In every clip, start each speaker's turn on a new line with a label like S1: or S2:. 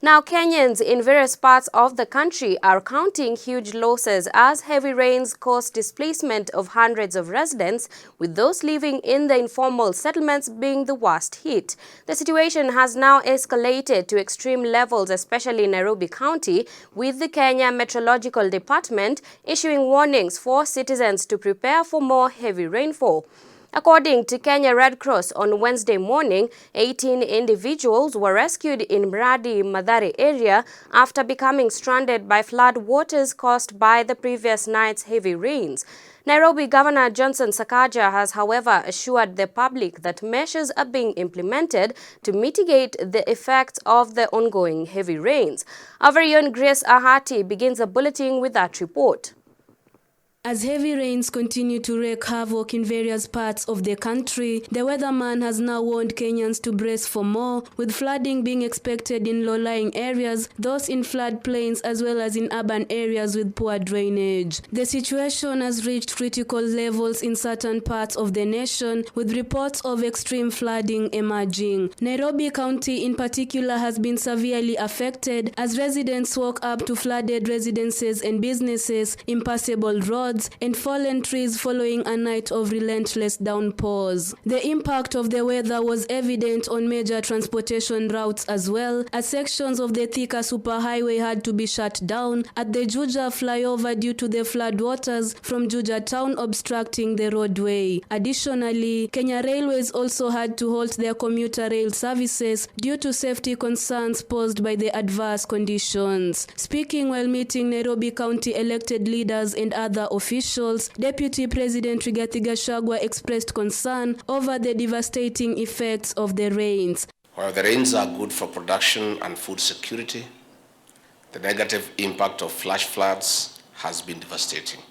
S1: Now, Kenyans in various parts of the country are counting huge losses as heavy rains caused displacement of hundreds of residents, with those living in the informal settlements being the worst hit. The situation has now escalated to extreme levels, especially in Nairobi County, with the Kenya Meteorological Department issuing warnings for citizens to prepare for more heavy rainfall. According to Kenya Red Cross, on Wednesday morning, 18 individuals were rescued in Mradi Mathare area after becoming stranded by flood waters caused by the previous night's heavy rains. Nairobi Governor Johnson Sakaja has, however, assured the public that measures are being implemented to mitigate the effects of the ongoing heavy rains. Our very own Grace Ahati begins the bulletin with that report.
S2: As heavy rains continue to wreak havoc in various parts of the country, the weatherman has now warned Kenyans to brace for more, with flooding being expected in low-lying areas, those in floodplains as well as in urban areas with poor drainage. The situation has reached critical levels in certain parts of the nation, with reports of extreme flooding emerging. Nairobi County in particular has been severely affected as residents walk up to flooded residences and businesses, impassable roads, and fallen trees following a night of relentless downpours. The impact of the weather was evident on major transportation routes as well, as sections of the Thika superhighway had to be shut down at the Juja flyover due to the floodwaters from Juja town obstructing the roadway. Additionally, Kenya Railways also had to halt their commuter rail services due to safety concerns posed by the adverse conditions. Speaking while meeting Nairobi County elected leaders and other officials, Deputy President Rigathi Gachagua expressed concern over the devastating effects of the rains.
S3: While the rains are good for production and food security, the negative impact of flash floods has been devastating.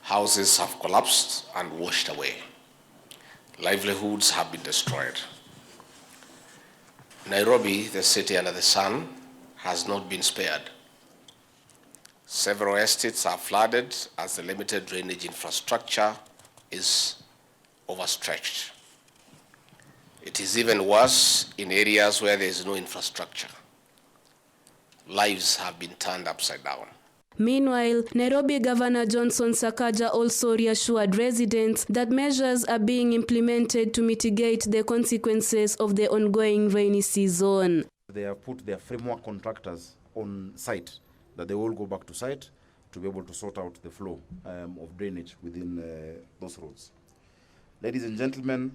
S3: Houses have collapsed and washed away. Livelihoods have been destroyed. Nairobi, the city under the sun, has not been spared. Several estates are flooded as the limited drainage infrastructure is overstretched. It is even worse in areas where there is no infrastructure. Lives have been turned upside down.
S2: Meanwhile, Nairobi Governor Johnson Sakaja also reassured residents that measures are being implemented to mitigate the consequences of the ongoing rainy season.
S4: They have put their framework contractors on site, that they all go back to site to be able to sort out the flow of drainage within those roads. Ladies and gentlemen,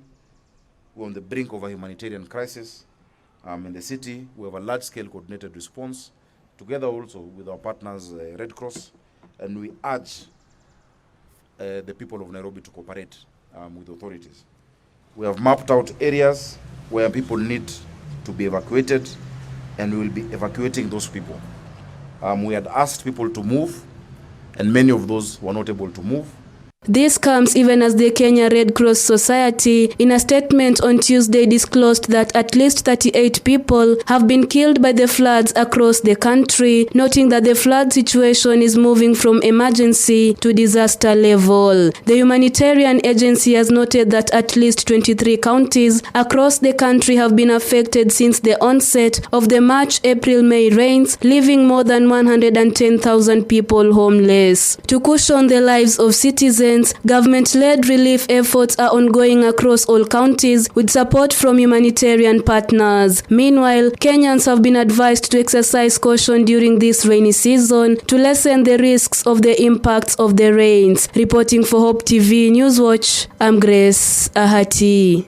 S4: we're on the brink of a humanitarian crisis in the city. We have a large-scale coordinated response, together also with our partners, Red Cross, and we urge the people of Nairobi to cooperate with authorities. We have mapped out areas where people need to be evacuated, and we will be evacuating those people. We had asked people to move, and many of those were not able to move.
S2: This comes even as the Kenya Red Cross Society, in a statement on Tuesday, disclosed that at least 38 people have been killed by the floods across the country, noting that the flood situation is moving from emergency to disaster level. The humanitarian agency has noted that at least 23 counties across the country have been affected since the onset of the March-April-May rains, leaving more than 110,000 people homeless. To cushion the lives of citizens, government-led relief efforts are ongoing across all counties with support from humanitarian partners. Meanwhile, Kenyans have been advised to exercise caution during this rainy season to lessen the risks of the impacts of the rains. Reporting for Hope TV Newswatch, I'm Grace Ahati.